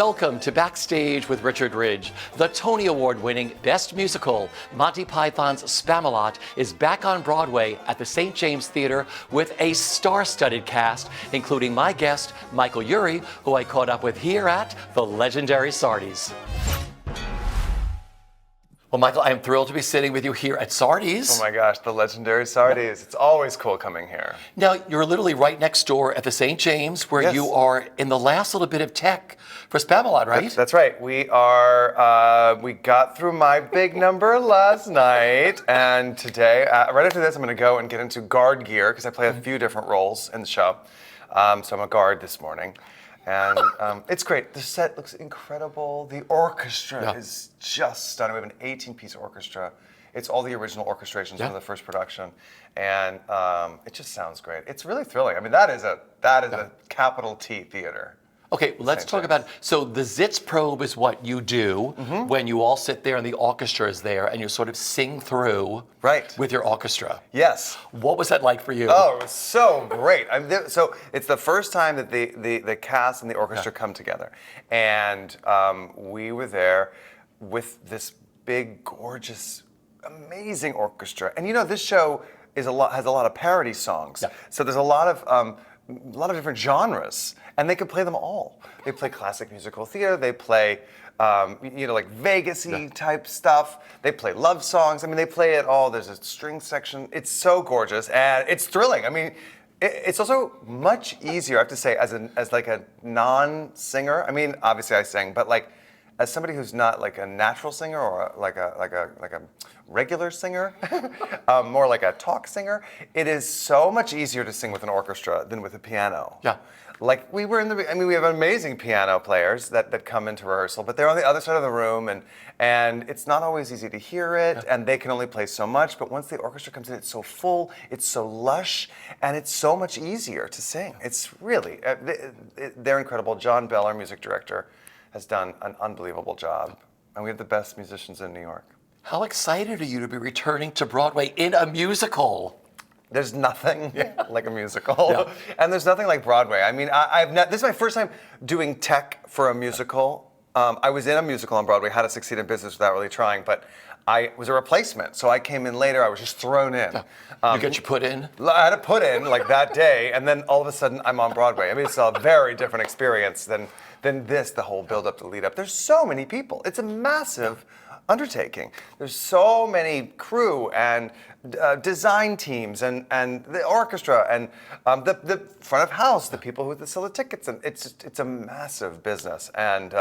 Welcome to Backstage with Richard Ridge. The Tony Award-winning Best Musical, Monty Python's Spamalot, is back on Broadway at the St. James Theater with a star-studded cast, including my guest, Michael Urie, who I caught up with here at the legendary Sardi's. Well, Michael, I am thrilled to be sitting with you here at Sardi's. Oh my gosh, the legendary Sardi's. It's always cool coming here. Now, you're literally right next door at the St. James, where Yes. you are in the last little bit of tech for Spamalot, right? That's right. We are, we got through my big number last night, and today, right after this, I'm gonna go and get into guard gear, because I play a few different roles in the show. So I'm a guard this morning. And it's great. The set looks incredible. The orchestra is just stunning. We have an 18-piece orchestra. It's all the original orchestrations from the first production, and it just sounds great. It's really thrilling. I mean, that is a capital T theater. Okay, let's talk about, so the Zitz probe is what you do when you all sit there and the orchestra is there and you sort of sing through with your orchestra. Yes. What was that like for you? Oh, it was so great. So it's the first time that the cast and the orchestra come together. And we were there with this big, gorgeous, amazing orchestra. And you know, this show has a lot of parody songs. Yeah. So there's a lot of different genres, and they can play them all. They play classic musical theater. They play, like Vegas-y type stuff. They play love songs. I mean, they play it all. There's a string section. It's so gorgeous, and it's thrilling. I mean, it's also much easier, I have to say, as like a non-singer. I mean, obviously I sing, but like as somebody who's not like a natural singer or like a regular singer, more like a talk singer, it is so much easier to sing with an orchestra than with a piano. Yeah. Like we have amazing piano players that come into rehearsal, but they're on the other side of the room, and it's not always easy to hear it, and they can only play so much, but once the orchestra comes in, it's so full, it's so lush, and it's so much easier to sing. It's really, they're incredible. John Bell, our music director, has done an unbelievable job, and we have the best musicians in New York. How excited are you to be returning to Broadway in a musical? There's nothing like a musical, and there's nothing like Broadway. I mean, this is my first time doing tech for a musical. I was in a musical on Broadway, How to Succeed in Business Without Really Trying, but I was a replacement, so I came in later. I was just thrown in. You get your put in? I had to put in like that day, and then all of a sudden I'm on Broadway. I mean, it's a very different experience than this, the whole build up, the lead up. There's so many people. It's a massive undertaking. There's so many crew and design teams and the orchestra and the front of house, the people who sell the tickets, and it's a massive business, and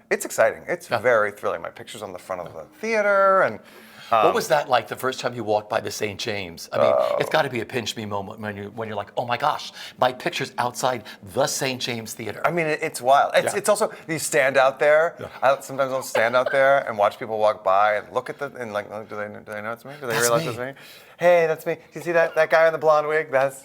it's exciting. It's very thrilling. My picture's on the front of the theater, and what was that like the first time you walked by the St. James? I mean, it's got to be a pinch me moment when you're like, oh my gosh, my picture's outside the St. James Theater. I mean, it's wild. It's also, you stand out there. Sometimes I'll stand out there and watch people walk by and look at and like, do they know it's me? Do they realize it's me? Hey, that's me. Do you see that guy in the blonde wig? That's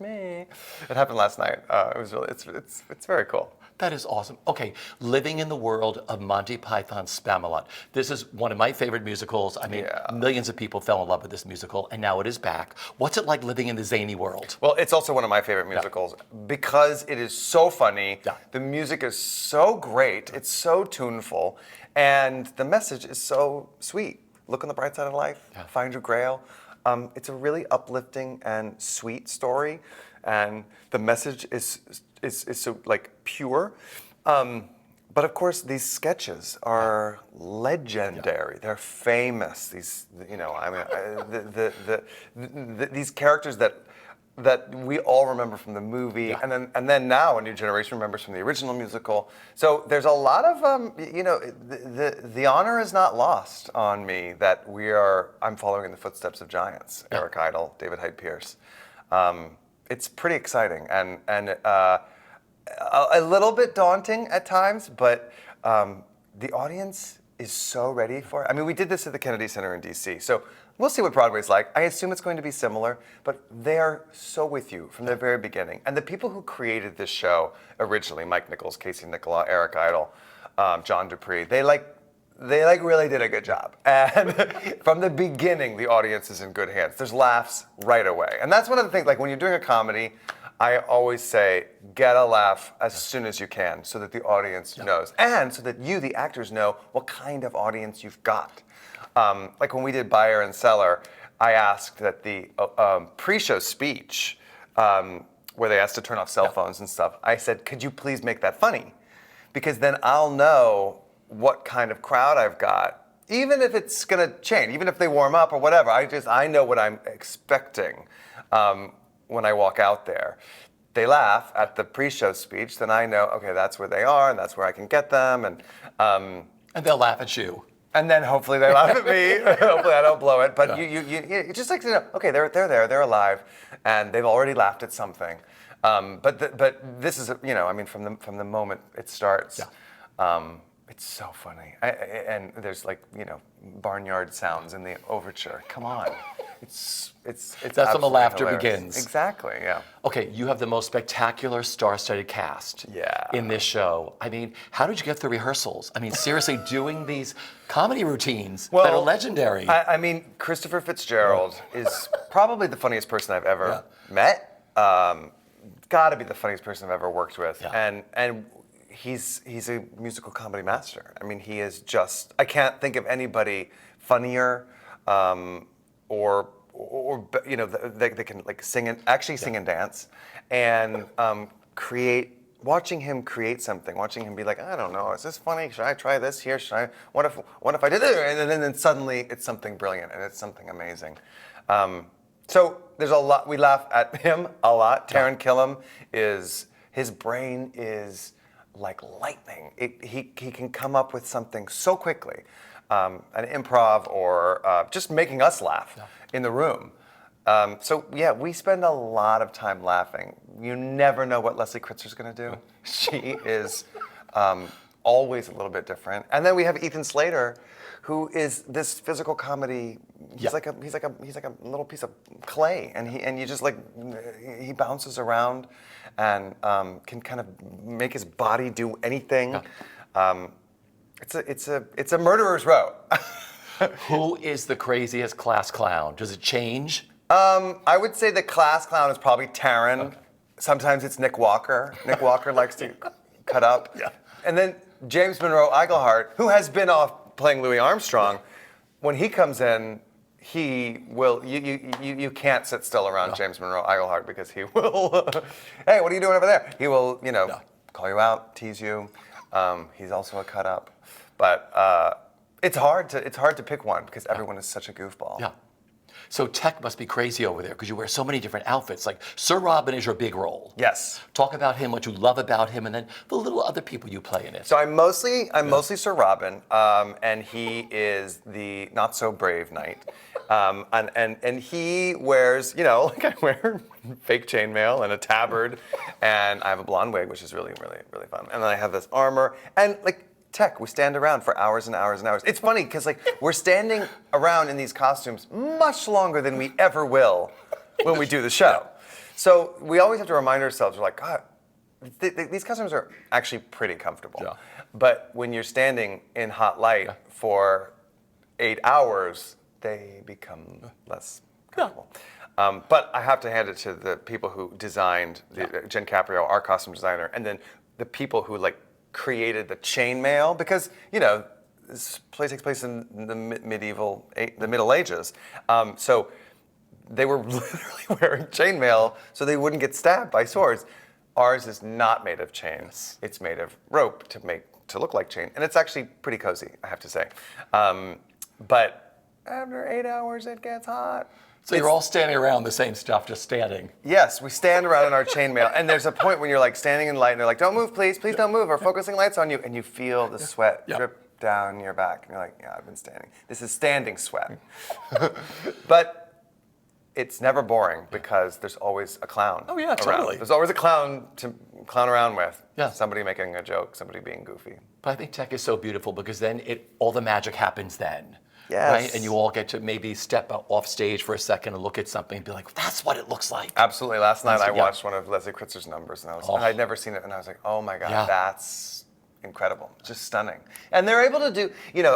me. It happened last night. It was really, it's very cool. That is awesome. Okay, living in the world of Monty Python's Spamalot. This is one of my favorite musicals. I mean, millions of people fell in love with this musical, and now it is back. What's it like living in the zany world? Well, it's also one of my favorite musicals because it is so funny. The music is so great. It's so tuneful, and the message is so sweet. Look on the bright side of life. Find your grail. It's a really uplifting and sweet story, and the message is so like pure. But of course, these sketches are legendary. They're famous. These, these characters that we all remember from the movie, and then now a new generation remembers from the original musical. So there's a lot of the honor is not lost on me that I'm following in the footsteps of giants. Eric Idle, David Hyde Pierce. It's pretty exciting and a little bit daunting at times, but the audience is so ready for it. I mean, we did this at the Kennedy Center in DC, so we'll see what Broadway's like. I assume it's going to be similar, but they are so with you from the very beginning. And the people who created this show originally, Mike Nichols, Casey Nicola, Eric Idle, John Dupree, they really did a good job. And from the beginning, the audience is in good hands. There's laughs right away. And that's one of the things, like when you're doing a comedy, I always say, get a laugh as soon as you can so that the audience knows. And so that you, the actors, know what kind of audience you've got. Like when we did Buyer and Seller, I asked that the pre-show speech, where they asked to turn off cell phones and stuff, I said, could you please make that funny? Because then I'll know what kind of crowd I've got, even if it's gonna change, even if they warm up or whatever. I know what I'm expecting when I walk out there. They laugh at the pre-show speech, then I know, okay, that's where they are, and that's where I can get them, and they'll laugh at you. And then hopefully they laugh at me. Hopefully I don't blow it. But you just like to know, okay, they're there, they're alive, and they've already laughed at something. But this is, I mean, from the moment it starts, it's so funny. And there's like, barnyard sounds in the overture. Come on. It's That's when the laughter hilarious. begins. Exactly, yeah. Okay, you have the most spectacular star-studded cast in this show. I mean, how did you get through rehearsals? I mean, seriously, doing these comedy routines that are legendary. I mean, Christopher Fitzgerald is probably the funniest person I've ever met. Got to be the funniest person I've ever worked with. Yeah. And he's a musical comedy master. I mean, he is just, I can't think of anybody funnier or they can like sing and dance, and watching him create something, watching him be like, I don't know, is this funny? Should I try this here? What if I did it? And then suddenly it's something brilliant and it's something amazing. So there's a lot, we laugh at him a lot. Taran Killam his brain is like lightning. He can come up with something so quickly. An improv or just making us laugh in the room. So yeah, we spend a lot of time laughing. You never know what Leslie Kritzer's going to do. She is always a little bit different. And then we have Ethan Slater, who is this physical comedy. He's like a little piece of clay, and you just like he bounces around and can kind of make his body do anything. It's a murderer's row. Who is the craziest class clown? Does it change? I would say the class clown is probably Taran. Okay. Sometimes it's Nick Walker. Nick Walker likes to cut up. Yeah. And then James Monroe Iglehart, who has been off playing Louis Armstrong, when he comes in, he will. You can't sit still around James Monroe Iglehart because he will. Hey, what are you doing over there? He will, call you out, tease you. He's also a cut up, but it's hard to pick one because everyone is such a goofball. Yeah. So Tech must be crazy over there because you wear so many different outfits. Like Sir Robin is your big role. Yes. Talk about him, what you love about him, and then the little other people you play in it. So I'm mostly Sir Robin, and he is the not so brave knight, and he wears like I wear fake chainmail and a tabard, and I have a blonde wig, which is really fun, and then I have this armor and like. Tech, we stand around for hours and hours and hours. It's funny because we're standing around in these costumes much longer than we ever will when we do the show. So we always have to remind ourselves, we're like, God, these costumes are actually pretty comfortable. Yeah. But when you're standing in hot light for 8 hours, they become less comfortable. Yeah. But I have to hand it to the people who designed, Jen Caprio, our costume designer, and then the people who created the chainmail, because this play takes place in the Middle Ages, so they were literally wearing chainmail so they wouldn't get stabbed by swords. Ours is not made of chains; it's made of rope to look like chain, and it's actually pretty cozy, I have to say. But after 8 hours, it gets hot. So you're all standing around the same stuff, just standing. Yes, we stand around in our chainmail, and there's a point when you're standing in light, and they're like, "Don't move, please don't move. We're focusing lights on you," and you feel the sweat drip down your back, and you're like, "Yeah, I've been standing. This is standing sweat." But it's never boring because there's always a clown. Oh yeah, around. totally. There's always a clown to clown around with. Yeah. Somebody making a joke, somebody being goofy. But I think Tech is so beautiful because then all the magic happens then. Yes. Right? And you all get to maybe step off stage for a second and look at something and be like, that's what it looks like. Absolutely. Last night I watched one of Leslie Kritzer's numbers, and I'd never seen it, and I was like, oh my God, that's incredible. Just stunning. And they're able to do,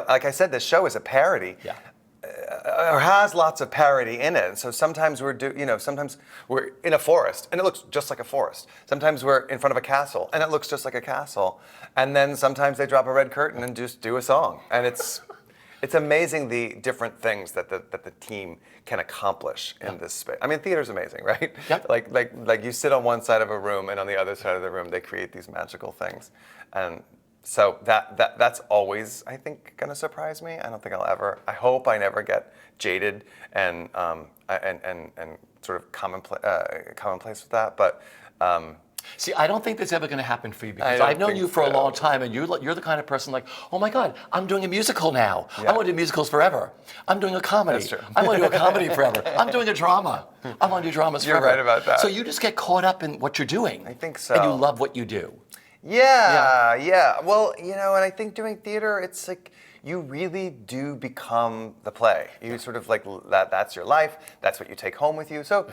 like I said, this show is a parody. Yeah. or has lots of parody in it. And so sometimes sometimes we're in a forest and it looks just like a forest. Sometimes we're in front of a castle and it looks just like a castle. And then sometimes they drop a red curtain and just do a song. And it's amazing the different things that the team can accomplish in this space. I mean, theater's amazing, right? Yep. Like you sit on one side of a room and on the other side of the room they create these magical things. And so that's always, I think, going to surprise me. I don't think I hope I never get jaded and sort of commonplace with that. But See, I don't think that's ever going to happen for you because I've known you for a long time, and you're the kind of person like, oh my God, I'm doing a musical now. I want to do musicals forever. I'm doing a comedy. That's true. I want to do a comedy forever. I'm doing a drama. I want to do dramas forever. You're right about that. So you just get caught up in what you're doing. I think so. And you love what you do. Yeah. Well, and I think doing theater, it's like you really do become the play. You sort of like that's your life. That's what you take home with you. So,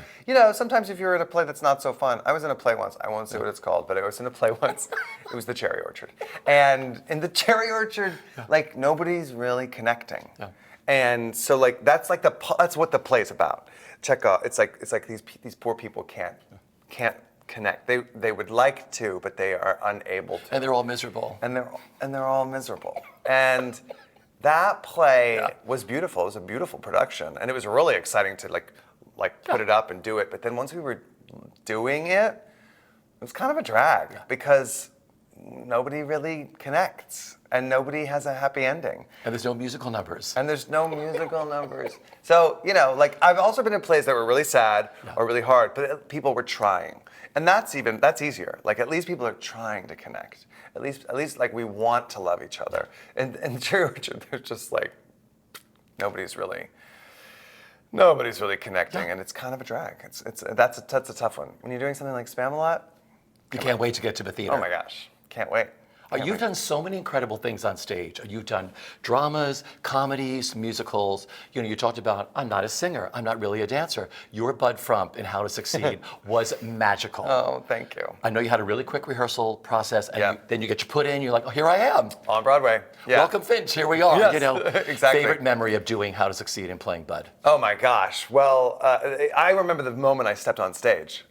sometimes if you're in a play that's not so fun. I was in a play once. I won't say what it's called, but I was in a play once. It was The Cherry Orchard. And in The Cherry Orchard, like nobody's really connecting. Yeah. And so like that's what the play's about. Check out. It's like these poor people can't connect. They would like to, but they are unable to. And they're all miserable. And they're all miserable. And that play was beautiful. It was a beautiful production, and it was really exciting to like put it up and do it. But then once we were doing it, it was kind of a drag because nobody really connects, and nobody has a happy ending. And there's no musical numbers. So, like I've also been in plays that were really sad or really hard, but people were trying. And that's easier. Like at least people are trying to connect. At least like we want to love each other. And Cherry Orchard, there's just like nobody's really connecting, and it's kind of a drag. That's a tough one. When you're doing something like Spamalot, you can't wait to get to the theater. Oh my gosh, can't wait. You've done so many incredible things on stage. You've done dramas, comedies, musicals. You talked about, I'm not a singer. I'm not really a dancer. Your Bud Frump in How to Succeed was magical. Oh, thank you. I know you had a really quick rehearsal process, and then you get your put in. You're like, oh, here I am. On Broadway. Yeah. Welcome, Finch. Here we are. Yes, exactly. Favorite memory of doing How to Succeed and playing Bud? Oh my gosh. Well, I remember the moment I stepped on stage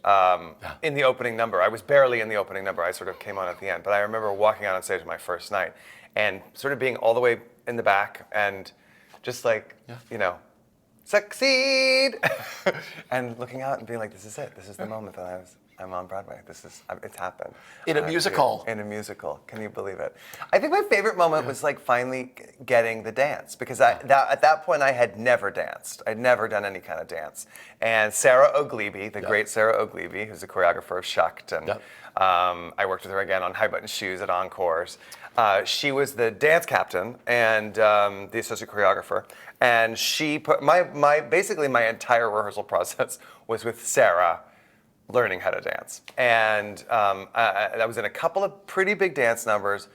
in the opening number. I was barely in the opening number. I sort of came on at the end. But I remember walking out on stage my first night and sort of being all the way in the back and just like, succeed and looking out and being like, this is it. This is the moment that I'm on Broadway. It's happened. In a musical. In a musical. Can you believe it? I think my favorite moment was like finally getting the dance because at that point I had never danced. I'd never done any kind of dance. And Sarah Oglebe, the great Sarah Oglebe, who's the choreographer of Shucked, and I worked with her again on High Button Shoes at Encores. She was the dance captain and the associate choreographer. And she put basically my entire rehearsal process was with Sarah learning how to dance. And I was in a couple of pretty big dance numbers.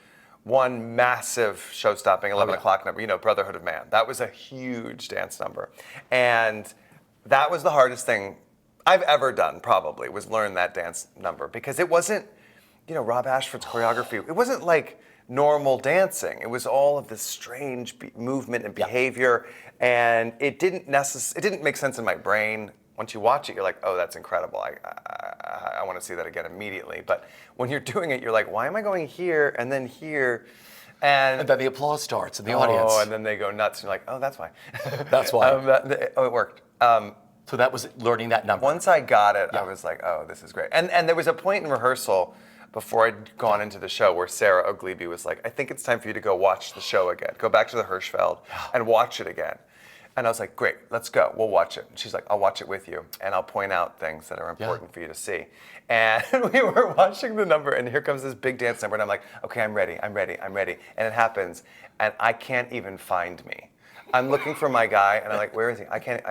One massive show-stopping 11 o'clock number, Brotherhood of Man. That was a huge dance number. And that was the hardest thing I've ever done, probably, was learn that dance number. Because it wasn't, Rob Ashford's choreography, it wasn't like normal dancing. It was all of this strange movement and behavior. And it didn't make sense in my brain. Once you watch it, you're like, oh, that's incredible. I want to see that again immediately. But when you're doing it, you're like, why am I going here and then here? And then the applause starts in the audience. Oh, and then they go nuts. And you're like, oh, that's why. That's why. It worked. So that was learning that number. Once I got it, I was like, oh, this is great. And there was a point in rehearsal before I'd gone into the show where Sarah Oglebe was like, I think it's time for you to go watch the show again. Go back to the Hirschfeld and watch it again. And I was like, great, let's go. We'll watch it. And she's like, I'll watch it with you. And I'll point out things that are important for you to see. And we were watching the number, and here comes this big dance number. And I'm like, okay, I'm ready. And it happens. And I can't even find me. I'm looking for my guy, and I'm like, where is he? I can't,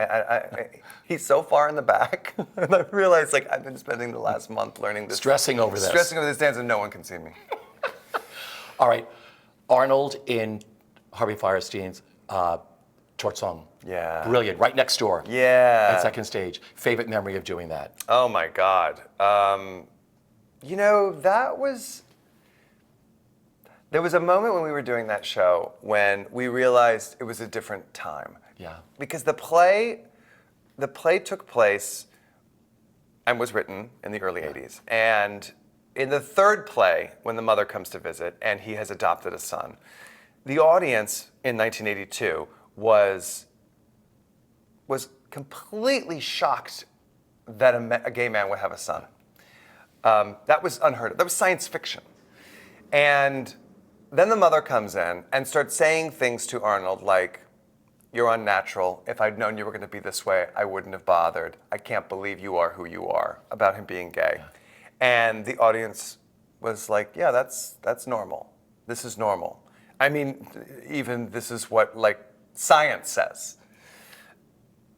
he's so far in the back. And I realized, like, I've been spending the last month learning this. Stressing over this dance, and no one can see me. All right. Arnold in Harvey Fierstein's Tortzon. Yeah. Brilliant. Right next door. Yeah. At second stage. Favorite memory of doing that? Oh, my God. There was a moment when we were doing that show when we realized it was a different time. Yeah. Because the play took place and was written in the early 80s. And in the third play, when the mother comes to visit and he has adopted a son, the audience in 1982 was completely shocked that a gay man would have a son. That was unheard of. That was science fiction. And then the mother comes in and starts saying things to Arnold like, "You're unnatural. If I'd known you were going to be this way, I wouldn't have bothered. I can't believe you are who you are," about him being gay. Yeah. And the audience was like, yeah, that's normal. This is normal. I mean, even this is what like science says.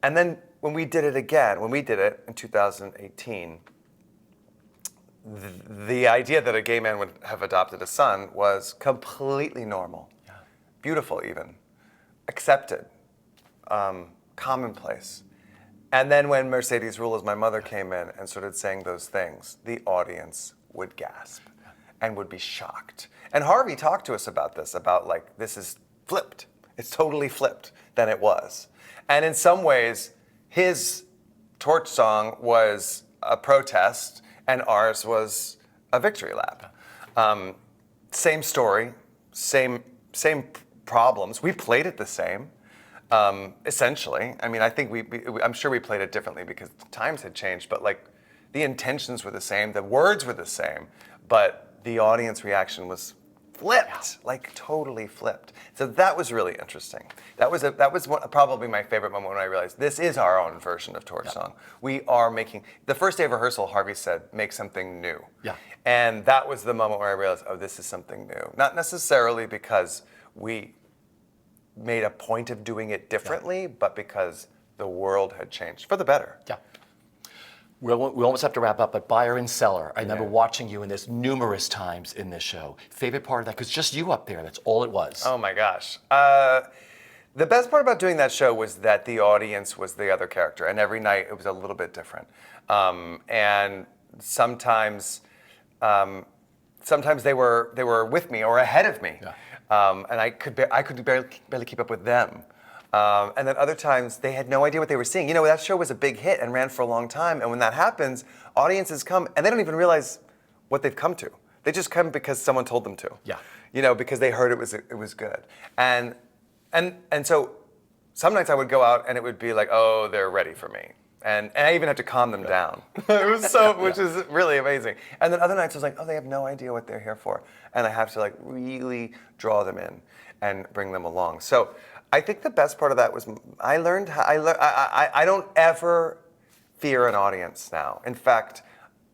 And then when we did it in 2018, the idea that a gay man would have adopted a son was completely normal, beautiful even, accepted, commonplace. And then when Mercedes Ruehl as my mother came in and started saying those things, the audience would gasp and would be shocked. And Harvey talked to us about this, about like, this is flipped. It's totally flipped than it was. And in some ways, his torch song was a protest and ours was a victory lap. Same story, same problems. We played it the same, essentially. I mean, I think I'm sure we played it differently because the times had changed, but like the intentions were the same, the words were the same, but the audience reaction was flipped, like totally flipped. So that was really interesting. That was probably my favorite moment when I realized this is our own version of Torch Song. We are making, the first day of rehearsal, Harvey said, make something new. Yeah. And that was the moment where I realized, oh, this is something new. Not necessarily because we made a point of doing it differently, but because the world had changed for the better. Yeah. We almost have to wrap up, but buyer and seller. I remember watching you in this numerous times in this show. Favorite part of that, because just you up there, that's all it was. Oh my gosh. The best part about doing that show was that the audience was the other character, and every night it was a little bit different. And sometimes they were with me or ahead of me, and I could barely keep up with them. And then other times they had no idea what they were seeing. You know, that show was a big hit and ran for a long time. And when that happens, audiences come and they don't even realize what they've come to. They just come because someone told them to. Yeah. You know, because they heard it was good. And so some nights I would go out and it would be like, oh, they're ready for me. And I even had to calm them down. It was which is really amazing. And then other nights I was like, oh, they have no idea what they're here for. And I have to like really draw them in and bring them along. So I think the best part of that was I don't ever fear an audience now. In fact,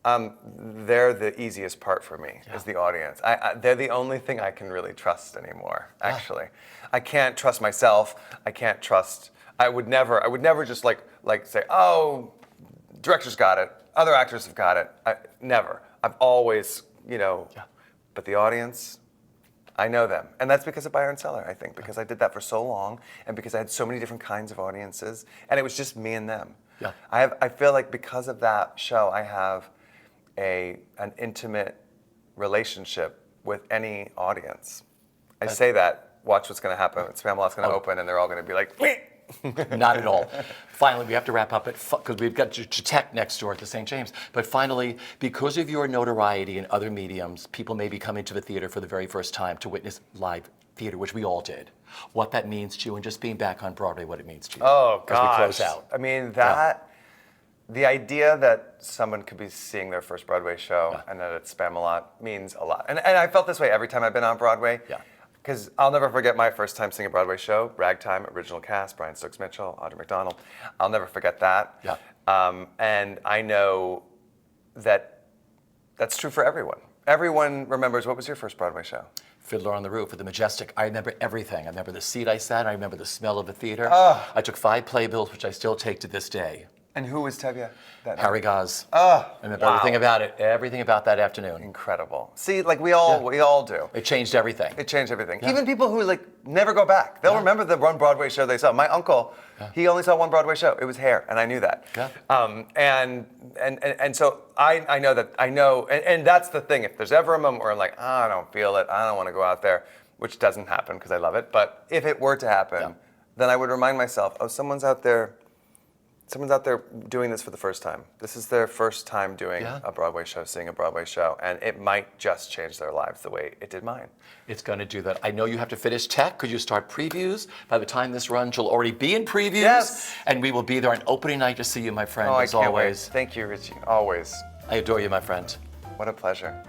they're the easiest part for me, is the audience. They're the only thing I can really trust anymore, actually. I can't trust myself. I would never just like say, oh, director's got it, other actors have got it. Never. I've always, but the audience, I know them. And that's because of buyer and seller, I think, because I did that for so long and because I had so many different kinds of audiences and it was just me and them. Yeah. I feel like because of that show, I have an intimate relationship with any audience. I say that, watch what's going to happen. Spamalot's going to open and they're all going to be like, wait. Not at all. Finally, we have to wrap up because we've got Tech next door at the St. James. But finally, because of your notoriety in other mediums, people may be coming to the theater for the very first time to witness live theater, which we all did. What that means to you, and just being back on Broadway, what it means to you. Oh, gosh. As we close out. I mean, the idea that someone could be seeing their first Broadway show and that it's Spamalot means a lot. And I felt this way every time I've been on Broadway. Yeah. Because I'll never forget my first time seeing a Broadway show, Ragtime, original cast, Brian Stokes Mitchell, Audrey McDonald. I'll never forget that. Yeah. And I know that that's true for everyone. Everyone remembers, what was your first Broadway show? Fiddler on the Roof at the Majestic. I remember everything. I remember the seat I sat in. I remember the smell of the theater. Oh. I took 5 playbills, which I still take to this day. And who was Tevye that night? Harry Goz. Oh, I remember everything about it, everything about that afternoon. Incredible. See, like we all do. It changed everything. It changed everything. Yeah. Even people who like never go back. They'll remember the one Broadway show they saw. My uncle, he only saw one Broadway show. It was Hair, and I knew that. Yeah. And so I know that, and that's the thing. If there's ever a moment where I'm like, oh, I don't feel it, I don't want to go out there, which doesn't happen because I love it, but if it were to happen, then I would remind myself, oh, someone's out there doing this for the first time. This is their first time doing a Broadway show, seeing a Broadway show, and it might just change their lives the way it did mine. It's going to do that. I know you have to finish tech because you start previews. By the time this runs, you'll already be in previews. Yes. And we will be there on opening night to see you, my friend, Oh, I as can't always. wait. Thank you, Richie. Always. I adore you, my friend. What a pleasure.